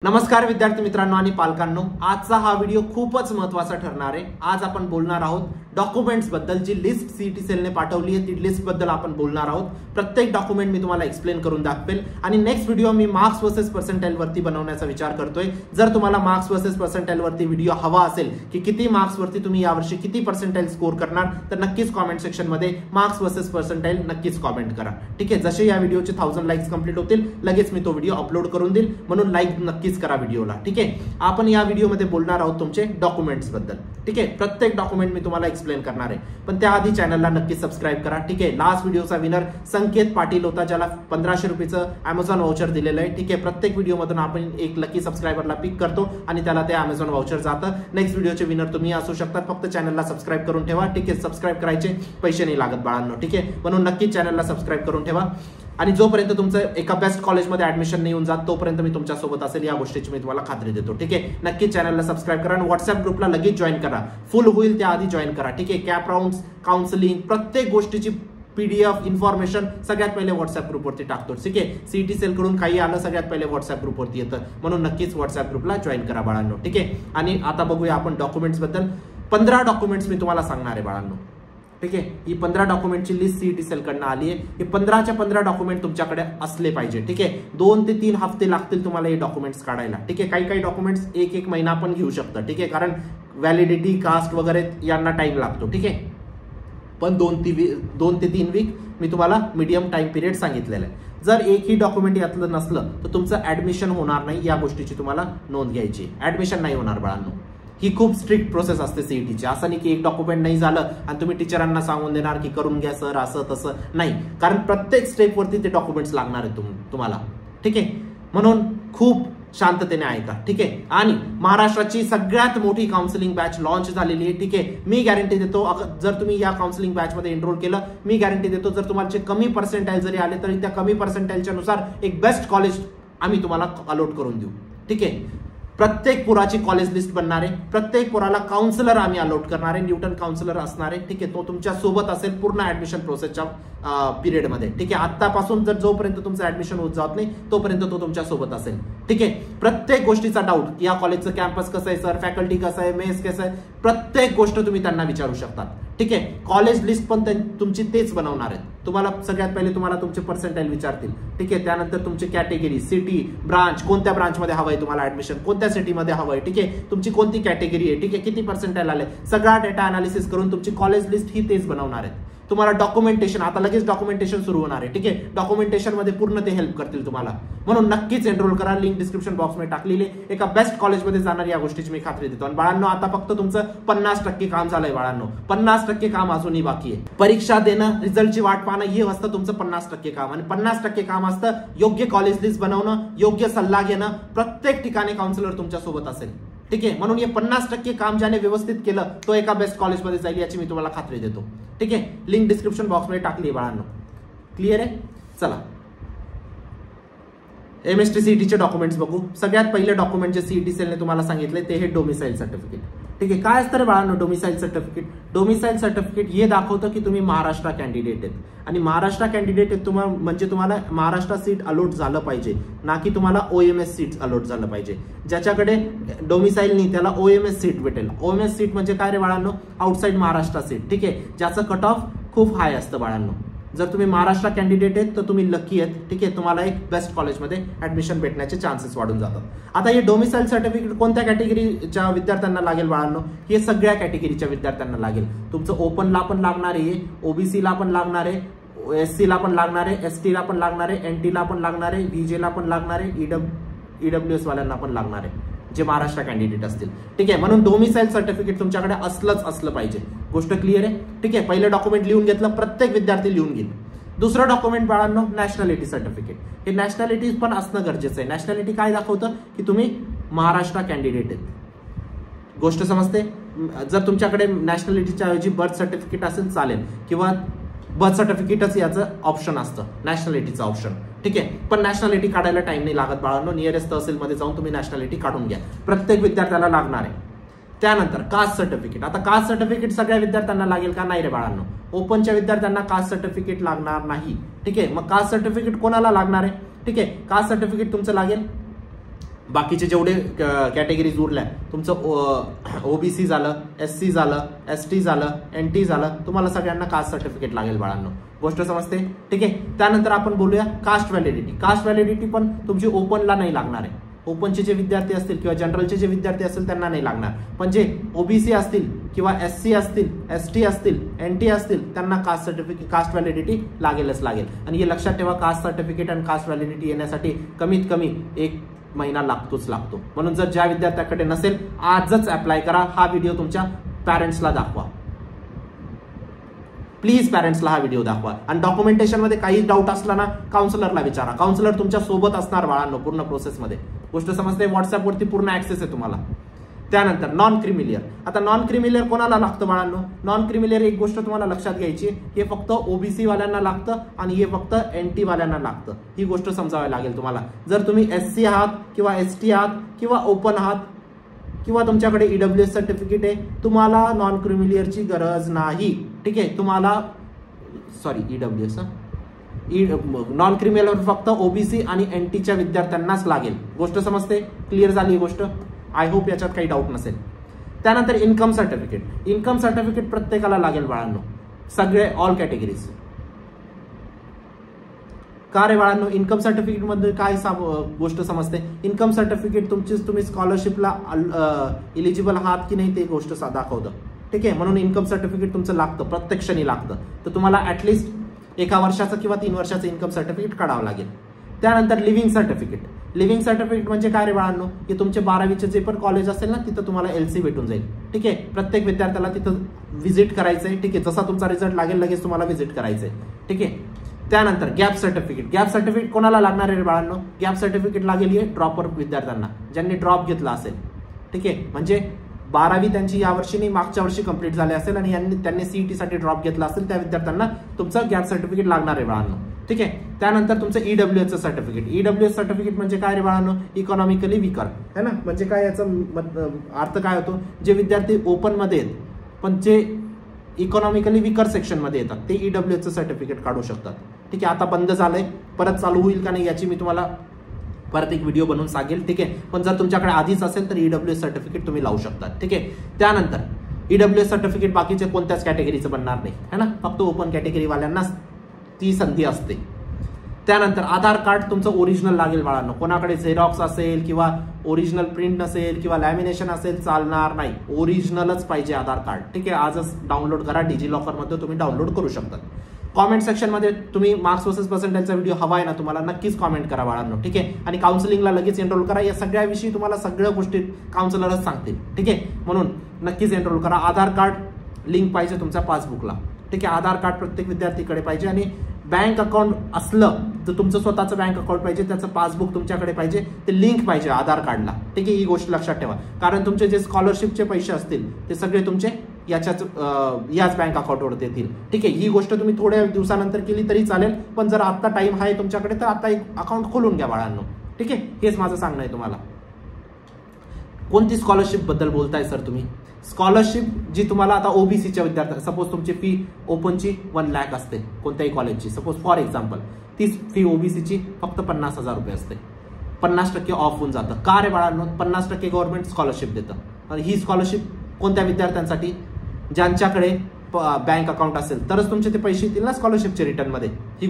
नमस्कार विद्यार्थी मित्रांनो आणि पालकांनो, आजचा हा व्हिडिओ खूपच महत्त्वाचा ठरणार आहे। आज आपण बोलणार आहोत डॉक्युमेंट्स बद्दल, जी लिस्ट सीईटी सेलने पाठवली आहे ती लिस्ट बद्दल आपण बोलणार आहोत। प्रत्येक डॉक्युमेंट मी तुम्हाला एक्सप्लेन करून दाखवेल आणि नेक्स्ट व्हिडिओ मी मार्क्स वर्सेस पर्सेंटाइल वरती बनवण्याचा विचार करतोय। जर तुम्हाला मार्क्स वर्सेस पर्सेंटाइल वरती व्हिडिओ हवा असेल की किती मार्क्स वरती तुम्ही यावर्षी किती पर्सेंटाइल स्कोर करणार, तर नक्कीच कमेंट सेक्शन मध्ये मार्क्स वर्सेस पर्सेंटाइल नक्कीच कमेंट करा। ठीक आहे, जसे या व्हिडिओचे 1000 लाईक्स कंप्लीट होतील लगेच मी तो व्हिडिओ अपलोड करून देईल, म्हणून लाईक नक्कीच करा व्हिडिओला। ठीक आहे, आपण या व्हिडिओमध्ये बोलणार आहोत तुमचे डॉक्युमेंट्स बद्दल। ठीक आहे, प्रत्येक डॉक्युमेंट मी तुम्हाला एक्सप्लेन करणार आहे, पण त्याआधी चॅनलला नक्की सबस्क्राइब करा। ठीक आहे, लास्ट व्हिडिओचा विनर संकेत पाटील होता, ज्याला 1500 रुपयाचं Amazon वाउचर दिलेलं आहे। ठीक आहे, प्रत्येक व्हिडिओमधून आपण एक लकी सबस्क्राइबरला पिक करतो आणि त्याला ते Amazon वाउचर जातं। नेक्स्ट व्हिडिओचे विनर तुम्ही असू शकतात, फक्त चॅनलला सबस्क्राइब करून ठेवा। ठीक आहे, सबस्क्राइब करायचे पैसे नाही लागत बाळांनो। ठीक आहे, म्हणून नक्की चॅनलला सबस्क्राइब करून ठेवा आणि जोपर्यंत तुमचं एका बेस्ट कॉलेजमध्ये ऍडमिशन नाही होऊन जात तोपर्यंत मी तुमच्या सोबत असेल, या गोष्टीची मी तुम्हाला खात्री देतो। ठीक आहे, नक्की चॅनलला सबस्क्राइब करा आणि व्हॉट्सअप ग्रुपला लगेच जॉईन करा। फुल होईल त्याआधी जॉईन करा। ठीक आहे, कॅप राउंड्स, काउन्सिलिंग, प्रत्येक गोष्टीची पीडीएफ इन्फॉर्मेशन सगळ्यात पहिले व्हॉट्सअप ग्रुपवरती टाकतो। ठीक आहे, सीईटी सेल कडून काही आलं सगळ्यात पहिले व्हॉट्सअप ग्रुपवरती येतं, म्हणून नक्कीच व्हॉट्सअप ग्रुपला जॉईन करा बाळांनो। ठीक आहे, आणि आता बघूया आपण डॉक्युमेंट्स बद्दल। 15 डॉक्युमेंट्स मी तुम्हाला सांगणार आहे बाळांनो। ठीक आहे, ही 15 डॉक्युमेंटची लिस्ट सीईटी सेल कडनं आली आहे। हे 15च्या 15 डॉक्युमेंट तुमच्याकडे असले पाहिजे। ठीक आहे, 2 ते 3 हफ्ते लागतील तुम्हाला हे डॉक्युमेंट्स काढायला। ठीक आहे, काही डॉक्युमेंट्स एक महिना पण घेऊ शकतात। ठीक आहे, कारण व्हॅलिडिटी, कास्ट वगैरे यांना टाइम लागतो। ठीक आहे, पण 2 ते 3 वीक मी तुम्हाला मीडियम टाइम पिरियड सांगितलेलं आहे। जर एकही डॉक्युमेंट यातलं नसलं तर तुमचं ऍडमिशन होणार नाही, या गोष्टीची तुम्हाला नोंद घ्यायची। ऍडमिशन नाही होणार बाळांनो, ही खूप स्ट्रिक्ट प्रोसेस असते सीईटीची। असं नाही की एक डॉक्युमेंट नाही झालं आणि तुम्ही टीचरांना सांगून देणार की करून घ्या सर, असं तसं नाही, कारण प्रत्येक स्टेपवरती ते डॉक्युमेंट्स लागणार आहेत तुम्हाला। ठीक आहे, म्हणून खूप शांततेने ऐका। ठीक आहे, आणि महाराष्ट्राची सगळ्यात मोठी काउन्सिलिंग बॅच लॉन्च झालेली आहे। ठीक आहे, मी गॅरंटी देतो जर तुम्ही या काउन्सिलिंग बॅच मध्ये एनरोल केलं, मी गॅरंटी देतो जर तुम्हाला कमी पर्सेंटाइल जरी आले तरी त्या कमी पर्सेंटाइलच्या नुसार एक बेस्ट कॉलेज आम्ही तुम्हाला अलॉट करून देऊ। ठीक आहे, प्रत्येक पुराची कॉलेज लिस्ट बनणार आहे, प्रत्येक पुराला काउन्सिलर आम्ही अलॉट करणार आहे, न्यूटन काउन्सिलर असणार आहे। ठीक आहे, तो तुमच्या सोबत असेल पूर्ण ऍडमिशन प्रोसेसच्या पिरियडमध्ये। ठीक आहे, आतापासून जर जोपर्यंत तुमचं ऍडमिशन होत जात नाही तोपर्यंत तो तुमच्या सोबत असेल। ठीक आहे, प्रत्येक गोष्टीचा डाऊट, या कॉलेजचं कॅम्पस कसं आहे सर, फॅकल्टी कसं आहे, मेस कसं आहे, प्रत्येक गोष्ट तुम्ही त्यांना विचारू शकता। ठीक आहे, कॉलेज लिस्ट पण तुमची तेच बनवणार आहेत। तुम्हाला सगळ्यात पहिले तुम्हाला तुमचे पर्सेंटाइल विचारतील। ठीक आहे, त्यानंतर तुमची कॅटेगरी, सिटी, ब्रांच, कोणत्या ब्रांचमध्ये हवंय तुम्हाला ऍडमिशन, कोणत्या सिटीमध्ये हवंय। ठीक आहे, तुमची कोणती कॅटेगरी आहे, ठीक आहे, किती पर्सेंटाइल आले, सगळा डेटा अनालिसिस करून तुमची कॉलेज लिस्ट ही तेच बनवणार आहेत। तुम्हाला डॉक्युमेंटेशन, आता लगेच डॉक्युमेंटेशन सुरू होणार आहे। ठीक आहे, डॉक्युमेंटेशन मध्ये पूर्ण ते हेल्प करतील तुम्हाला, म्हणून नक्कीच एनरोल करा। लिंक डिस्क्रिप्शन बॉक्स मध्ये टाकलेली, एका बेस्ट कॉलेजमध्ये जाणार या गोष्टीची मी खात्री देतो। आणि बाळांनो, आता फक्त तुमचं 50% काम झालंय बाळांनो, 50% काम अजूनही बाकी आहे। परीक्षा देणं, रिझल्टची वाट पाहणं हे असतं तुमचं 50% काम, आणि 50% काम असतं योग्य कॉलेज लिस्ट बनवणं, योग्य सल्ला घेणं, प्रत्येक ठिकाणी काउन्सिलर तुमच्या सोबत असेल। ठीक आहे, म्हणून हे 50% काम ज्याने व्यवस्थित केलं तो एका बेस्ट कॉलेजमध्ये जाईल, याची मी तुम्हाला खात्री देतो। ठीक आहे, लिंक डिस्क्रिप्शन बॉक्समध्ये टाकली बाळांनो। क्लिअर आहे? चला एमएसटी सीईटीचे डॉक्युमेंट्स बघू। सगळ्यात पहिले डॉक्युमेंट जे सीईटी सेलने तुम्हाला सांगितले ते हे डोमिसाइल सर्टिफिकेट। ठीक आहे, काय असतं रे बाळांनो डोमिसाइल सर्टिफिकेट? डोमिसाइल सर्टिफिकेट हे दाखवतं की तुम्ही महाराष्ट्र कॅन्डिडेट आहेत, आणि महाराष्ट्र कॅन्डिडेट आहेत तुम्हाला म्हणजे तुम्हाला महाराष्ट्र सीट अलॉट झालं पाहिजे, ना की तुम्हाला ओएमएस सीट अलॉट झालं पाहिजे। ज्याच्याकडे डोमिसाइल नाही त्याला ओएमएस सीट भेटेल। ओएमएस सीट म्हणजे काय रे बाळांनो? Outside Maharashtra seat. ठीक आहे, ज्याचं कट ऑफ खूप हाय असतं बाळांनो। जर तुम्ही महाराष्ट्र कॅन्डिडेट आहेत तर तुम्ही लकी आहेत। ठीक आहे, तुम्हाला एक बेस्ट कॉलेजमध्ये ऍडमिशन भेटण्याचे चान्सेस वाढून जातात। आता हे डोमिसाइल सर्टिफिकेट कोणत्या कॅटेगरीच्या विद्यार्थ्यांना लागेल बाळांनो? हे सगळ्या कॅटेगरीच्या विद्यार्थ्यांना लागेल। तुमचं ओपनला पण लागणार आहे, ओबीसीला पण लागणार आहे, एससी ला पण लागणार आहे, एसटी ला पण लागणार आहे, एनटी ला पण लागणार आहे, बीजे ला पण लागणार आहे, ईडब्ल्यूएस वाल्यांना पण लागणार आहे, जे महाराष्ट्र कॅन्डिडेट असतील। ठीक आहे, म्हणून डोमिसाइल सर्टिफिकेट तुमच्याकडे असलं पाहिजे। गोष्ट क्लिअर आहे? ठीक आहे, पहिलं डॉक्युमेंट लिहून घेतलं, प्रत्येक विद्यार्थी लिहून घेईल। दुसरं डॉक्युमेंट बाळांनो नॅशनॅलिटी सर्टिफिकेट। हे नॅशनॅलिटी पण असणं गरजेचं आहे। नॅशनॅलिटी काय दाखवतं की तुम्ही महाराष्ट्र कॅन्डिडेट आहेत। गोष्ट समजते? जर तुमच्याकडे नॅशनॅलिटीच्या ऐवजी बर्थ सर्टिफिकेट असेल चालेल, किंवा बर्थ सर्टिफिकेटच याचं ऑप्शन असतं, नॅशनॅलिटीचं ऑप्शन। ठीक आहे, पण नॅशनॅलिटी काढायला टाइम नाही लागत बाळांनो, नियरेस्ट तहसीलमध्ये जाऊन तुम्ही नॅशनॅलिटी काढून घ्या, प्रत्येक विद्यार्थ्याला लागणार आहे। त्यानंतर कास्ट सर्टिफिकेट। आता कास्ट सर्टिफिकेट सगळ्या विद्यार्थ्यांना लागेल का? नाही रे बाळांनो, ओपनच्या विद्यार्थ्यांना कास्ट सर्टिफिकेट लागणार नाही। ठीक आहे, मग कास्ट सर्टिफिकेट कोणाला लागणार आहे? ठीक आहे, कास्ट सर्टिफिकेट तुमचं लागेल बाकीचे जेवढे कॅटेगरीज उरल्या, तुमचं ओबीसी झालं, एससी झालं, एसटी झालं, एनटी झालं, तुम्हाला सगळ्यांना कास्ट सर्टिफिकेट लागेल बाळांनो. गोष्ट समजते? ठीक आहे. त्यानंतर आपण बोलूया कास्ट व्हॅलिडिटी. कास्ट व्हॅलिडिटी पण तुमची ओपनला नाही लागणार आहे. ओपनचे जे विद्यार्थी असतील किंवा जनरलचे जे विद्यार्थी असतील त्यांना नाही लागणार, पण जे ओबीसी असतील किंवा एससी असतील, एसटी असतील, एनटी असतील त्यांना कास्ट सर्टिफिकेट, कास्ट व्हॅलिडिटी लागेलच लागेल. आणि हे लक्षात ठेवा, कास्ट सर्टिफिकेट आणि कास्ट व्हॅलिडिटी येण्यासाठी कमीत कमी 1 महिना लागतोच लागतो. म्हणून जर ज्या विद्यार्थ्याकडे नसेल आजच अप्लाय करा. हा व्हिडिओ तुमच्या पॅरेंट्सला दाखवा, प्लीज पॅरेंट्सला हा व्हिडिओ दाखवा. आणि डॉक्युमेंटेशन मध्ये काही डाऊट असला ना काउन्सिलरला विचारा. काउन्सिलर तुमच्या सोबत असणार बाळांनो पूर्ण प्रोसेसमध्ये. गोष्ट समजते? व्हॉट्सअपवरती पूर्ण ऍक्सेस आहे तुम्हाला. त्यानंतर नॉन क्रिमिलियर. आता नॉन क्रिमिलियर कोणाला लागतं बाळांनो? नॉन क्रिमिलियर एक गोष्ट तुम्हाला लक्षात घ्यायची, हे फक्त ओबीसी वाल्यांना लागतं आणि हे फक्त एनटी वाल्यांना लागतं. ही गोष्ट समजावी लागेल तुम्हाला. जर तुम्ही एससी आहात किंवा एसटी आहात किंवा ओपन आहात किंवा तुमच्याकडे ईडब्ल्यूएस सर्टिफिकेट आहे, तुम्हाला नॉन क्रिमिलियरची गरज नाही. ठीक आहे. तुम्हाला ईडब्ल्यूएस नॉन क्रिमिलियर फक्त ओबीसी आणि एनटीच्या विद्यार्थ्यांनाच लागेल. गोष्ट समजते? क्लिअर झाली ही गोष्ट? आय होप याच्यात काही डाऊट नसेल. त्यानंतर इन्कम सर्टिफिकेट. इन्कम सर्टिफिकेट प्रत्येकाला लागेल बाळांनो, सगळे ऑल कॅटेगरीज. का रे बाळांनो? इन्कम सर्टिफिकेट मध्ये काय गोष्ट समजते? इन्कम सर्टिफिकेट तुम्ही स्कॉलरशिपला इलिजिबल आहात की नाही ते गोष्ट दाखवतं. ठीक आहे. म्हणून इन्कम सर्टिफिकेट तुमचं लागतं, प्रत्यक्षाने लागतं. तर तुम्हाला ऍटलिस्ट 1 वर्षाचं किंवा 3 वर्षाचं इन्कम सर्टिफिकेट काढावं लागेल. त्यानंतर लिव्हिंग सर्टिफिकेट. लिव्हिंग सर्टिफिकेट म्हणजे काय रे बाळांनो? की तुमचे 12वीचे जे पण कॉलेज असेल ना तिथं तुम्हाला एलसी भेटून जाईल. ठीक आहे. प्रत्येक विद्यार्थ्याला तिथं व्हिजिट करायचंय. ठीक आहे. जसा तुमचा रिझल्ट लागेल लगेच तुम्हाला व्हिजिट करायचंय. ठीक आहे. त्यानंतर गॅप सर्टिफिकेट. गॅप सर्टिफिकेट कोणाला लागणार आहे बाळांनो? गॅप सर्टिफिकेट लागेल आहे ड्रॉपर विद्यार्थ्यांना, ज्यांनी ड्रॉप घेतला असेल. ठीक आहे. म्हणजे 12वी त्यांची यावर्षी नाही मागच्या वर्षी कंप्लीट झाली असेल आणि त्यांनी सीईटी साठी ड्रॉप घेतला असेल, त्या विद्यार्थ्यांना तुमचं गॅप सर्टिफिकेट लागणार आहे बाळांनो. ठीक आहे. त्यानंतर तुमचं ईडब्ल्यूएसचं सर्टिफिकेट. ईडब्ल्यूएस सर्टिफिकेट म्हणजे काय रे बाळांनो? इकॉनॉमिकली वीकर है ना. म्हणजे काय याचा अर्थ काय होतो? जे विद्यार्थी ओपन मध्ये आहेत पण जे इकॉनॉमिकली वीकर सेक्शन मध्ये येतात ते ईडब्ल्यूएसचं सर्टिफिकेट काढू शकतात. ठीक आहे. आता बंद झालंय, परत चालू होईल का नाही याची मी तुम्हाला परत एक व्हिडिओ बनवून सांगेल. ठीक आहे. पण जर तुमच्याकडे आधीच असेल तर ईडब्ल्यूएस सर्टिफिकेट तुम्ही लावू शकता. ठीक आहे. त्यानंतर ईडब्ल्यूएस सर्टिफिकेट बाकीचे कोणत्याच कॅटेगरीचं बनणार नाही है ना, फक्त ओपन कॅटेगरी वाल्यांनाच ती संधी असते. त्यानंतर आधार कार्ड तुमचं ओरिजिनल लागेल बाळांनो. कोणाकडे झेरॉक्स असेल किंवा ओरिजिनल प्रिंट नसेल किंवा लॅमिनेशन असेल चालणार नाही, ओरिजिनलच पाहिजे आधार कार्ड. ठीक आहे. आजच डाउनलोड करा, डिजिलॉकर मध्ये तुम्ही डाउनलोड करू शकता. कॉमेंट सेक्शन मध्ये तुम्ही मार्क्स वर्सेस पर्सेंटेजचा व्हिडिओ हवा आहे ना तुम्हाला, नक्कीच कॉमेंट करा बाळांनो. ठीक आहे. आणि काउन्सिलिंगला लगेच एनरोल करा. या सगळ्याविषयी तुम्हाला सगळ्या गोष्टी काउन्सिलरच सांगतील. ठीक आहे. म्हणून नक्कीच एनरोल करा. आधार कार्ड लिंक पाहिजे तुमच्या पासबुकला. ठीक आहे. आधार कार्ड प्रत्येक विद्यार्थीकडे पाहिजे आणि बँक अकाउंट असलं तर तुमचं स्वतःचं बँक अकाउंट पाहिजे, त्याचं पासबुक तुमच्याकडे पाहिजे, ते लिंक पाहिजे आधार कार्डला. ठीक आहे. ही गोष्ट लक्षात ठेवा, कारण तुमचे जे स्कॉलरशिपचे पैसे असतील ते सगळे तुमचे याच बँक अकाउंटवर येतील. ठीक आहे. ही गोष्ट तुम्ही थोड्या दिवसानंतर केली तरी चालेल, पण जर आता टाइम आहे तुमच्याकडे तर आता एक अकाउंट खोलून घ्या बाळांनो. ठीक आहे. हेच माझं सांगणं आहे तुम्हाला. कोणती स्कॉलरशिप बद्दल बोलताय सर तुम्ही? स्कॉलरशिप जी तुम्हाला आता ओबीसीच्या विद्यार्थी, सपोज तुमची फी ओपनची 1 लाख असते कोणत्याही कॉलेजची, सपोज फॉर एक्झाम्पल, तीच फी ओबीसीची फक्त 50,000 रुपये असते. 50% ऑफ होऊन जातं. का रे बाळांनो? 50% गव्हर्नमेंट स्कॉलरशिप देतं. आणि ही स्कॉलरशिप कोणत्या विद्यार्थ्यांसाठी? ज्यांच्याकडे बँक अकाउंट असेल तरच तुमचे ते पैसे येतील ना स्कॉलरशिपचे रिटर्न मध्ये. ही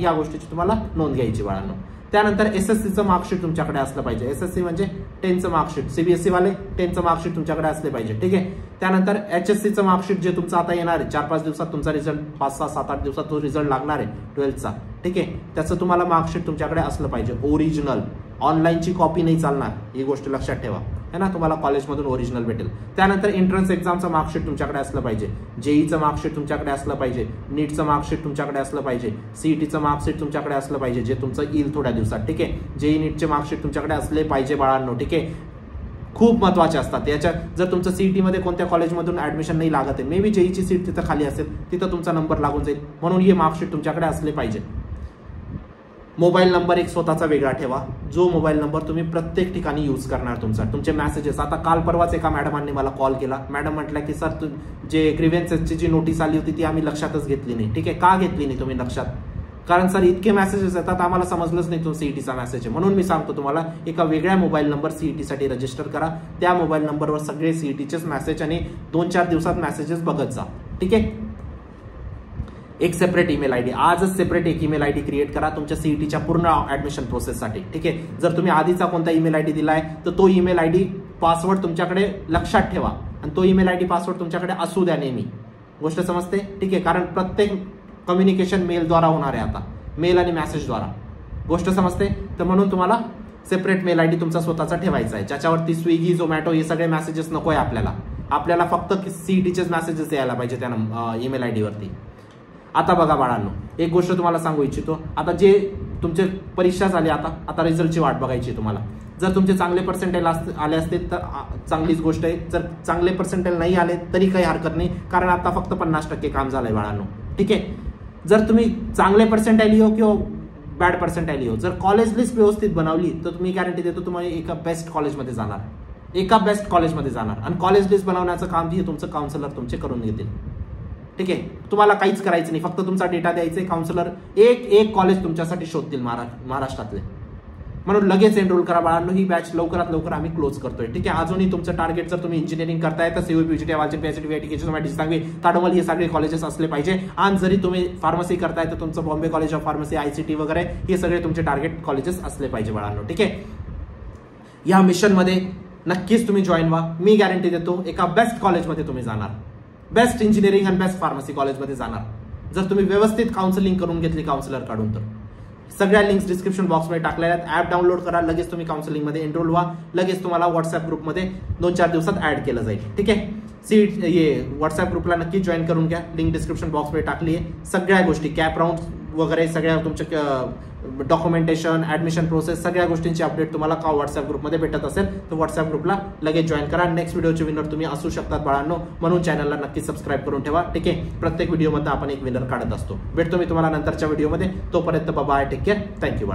या गोष्टीची तुम्हाला नोंद घ्यायची बाळांनो. त्यानंतर एसएससीचं मार्कशीट तुमच्याकडे असलं पाहिजे. एसएससी म्हणजे 10चं मार्कशीट. सीबीएसई वाले 10चं मार्कशीट तुमच्याकडे असले पाहिजे. ठीक आहे. त्यानंतर एचएससीचं मार्कशीट जे तुमचं आता येणार आहे 4-5 दिवसात तुमचा रिझल्ट, 5-6, 7-8 दिवसात तो रिझल्ट लागणार आहे 12चा. ठीक आहे. त्याचं तुम्हाला मार्कशीट तुमच्याकडे असलं पाहिजे ओरिजिनल. ऑनलाईनची कॉपी नाही चालणार, ही गोष्ट लक्षात ठेवा है ना. तुम्हाला कॉलेजमधून ओरिजिनल भेटेल. त्यानंतर एंट्रन्स एक्झामचं मार्कशीट तुमच्याकडे असलं पाहिजे. जेईचं मार्कशीट तुमच्याकडे असलं पाहिजे. नीटचं मार्कशीट तुमच्याकडे असलं पाहिजे. सीईटीचं मार्कशीट तुमच्याकडे असलं पाहिजे जे तुमचं येईल थोड्या दिवसात. ठीक आहे. जेई नीटचे मार्कशीट तुमच्याकडे असले पाहिजे बाळांनो. ठीक आहे. खूप महत्वाचे असतात. याच्यात जर तुमचं सीईटी मध्ये कोणत्या कॉलेजमधून ऍडमिशन नाही लागत आहे, मे बी जेईची सीट तिथं खाली असेल, तिथं तुमचा नंबर लागून जाईल, म्हणून हे मार्कशीट तुमच्याकडे असले पाहिजे. मोबाईल नंबर एक स्वतःचा वेगळा ठेवा, जो मोबाईल नंबर तुम्ही प्रत्येक ठिकाणी यूज करणार. तुमचे मेसेजेस. आता काल परवाच एका मॅडमांनी मला कॉल केला. मॅडम म्हटलं की सर जे ग्रीव्हन्सेसची जी नोटीस आली होती ती आम्ही लक्षातच घेतली नाही. ठीक आहे. का घेतली नाही तुम्ही लक्षात? कारण सर इतके मेसेजेस येतात आम्हाला समजलंच नाही तो सीईटीचा मेसेज आहे. म्हणून मी सांगतो तुम्हाला एका वेगळ्या मोबाईल नंबर सीईटी साठी रजिस्टर करा. त्या मोबाईल नंबरवर सगळे सीईटीचेच मेसेज आणि 2-4 दिवसात मेसेजेस बघत जा. ठीक आहे. एक सेपरेट ईमेल आयडी, आजच सेपरेट एक ईमेल आयडी क्रिएट करा तुमच्या सीईटीच्या पूर्ण ऍडमिशन प्रोसेससाठी. ठीक आहे. जर तुम्ही आधीचा कोणता ईमेल आयडी दिलाय तर तो ईमेल आयडी पासवर्ड तुमच्याकडे लक्षात ठेवा आणि तो ईमेल आयडी पासवर्ड तुमच्याकडे असू द्या नेहमी. गोष्ट समजते. ठीक आहे. कारण प्रत्येक कम्युनिकेशन मेलद्वारा होणार आहे आता, मेल आणि मेसेजद्वारा. गोष्ट समजते. तर म्हणून तुम्हाला सेपरेट मेल आयडी तुमचा स्वतःचा ठेवायचा आहे ज्याच्यावरती स्विगी झोमॅटो हे सगळे मेसेजेस नको आहे आपल्याला फक्त सीईटीचेच मेसेजेस यायला पाहिजे त्या ईमेल आयडी वरती. आता बघा बाळांनो, एक गोष्ट तुम्हाला सांगू इच्छितो. आता जे तुमचे परीक्षा झाली आता रिझल्टची वाट बघायची तुम्हाला. जर तुमचे चांगले पर्सेंटेज आले असतील तर चांगलीच गोष्ट आहे. जर चांगले पर्सेंटेज नाही आले तरी काही हरकत नाही, कारण आता फक्त 50% काम झालंय बाळांनो. ठीक आहे. जर तुम्ही चांगले पर्सेंटेज लिहो किंवा बॅड पर्सेंटेज लिहो, जर कॉलेज लिस्ट व्यवस्थित बनवली तर तुम्ही गॅरंटी देतो तुम्हाला एका बेस्ट कॉलेजमध्ये जाणार. आणि कॉलेज लिस्ट बनवण्याचं काम जे तुमचं काउन्सिलर तुमचे करून घेतील. ठीक आहे. तुम्हाला काहीच करायचं नाही, फक्त तुमचा डेटा द्यायचा. काउन्सिलर एक कॉलेज तुमच्यासाठी शोधतील महाराष्ट्रातले. म्हणून लगेच एनरोल करा बाळांनो. ही बॅच लवकरात लवकर आम्ही क्लोज करतोय. ठीक आहे. अजूनही तुमचं टार्गेट जर तुम्ही इंजिनिअरिंग करताय तर CUP, PGT, Walchand, PhD, IT, Sangvi, Tadomal हे सगळे कॉलेजेस असले पाहिजे. आणि जरी तुम्ही फार्मसी करताय तर तुमचं Bombay college of pharmacy, ICT वगैरे हे सगळे तुमचे टार्गेट कॉलेजेस असले पाहिजे बाळांनो. ठीक आहे. या मिशन मध्ये नक्कीच तुम्ही जॉईन व्हा. मी गॅरंटी देतो एका बेस्ट कॉलेजमध्ये तुम्ही जाणार, बेस्ट इंजिनिअरिंग आणि बेस्ट फार्मसी कॉलेजमध्ये जाणार जर तुम्ही व्यवस्थित काउन्सिलिंग करून घेतली काउन्सिलर काढून. तर सगळ्या लिंक्स डिस्क्रिप्शन बॉक्समध्ये टाकलेल्या आहेत. ऍप डाउनलोड करा, लगेच तुम्ही काउन्सिलिंग मध्ये एनरोल व्हा. लगेच तुम्हाला व्हॉट्सअप ग्रुपमध्ये 2-4 दिवसात ऍड केलं जाईल. ठीक आहे. व्हॉट्सअप ग्रुपला नक्की जॉईन करून घ्या. लिंक डिस्क्रिप्शन बॉक्समध्ये टाकली आहे. सगळ्या गोष्टी कॅप राऊंड वगैरे सगळ्या तुमच्या डॉक्युमेंटेशन, ऍडमिशन प्रोसेस सगळ्या गोष्टींची अपडेट तुम्हाला का व्हॉट्सअप ग्रुपमध्ये भेटत असेल तर व्हॉट्सअप ग्रुपला लगेच जॉईन करा. नेक्स्ट व्हिडिओचे विनर तुम्ही असू शकतात बाळांनो, म्हणून चॅनलला नक्की सबस्क्राईब करून ठेवा. ठीक आहे. प्रत्येक व्हिडिओमध्ये आपण एक विनर काढत असतो. भेटतो मी तुम्हाला नंतरच्या व्हिडिओमध्ये. तोपर्यंत बाय, टेक केअर, थँक्यू.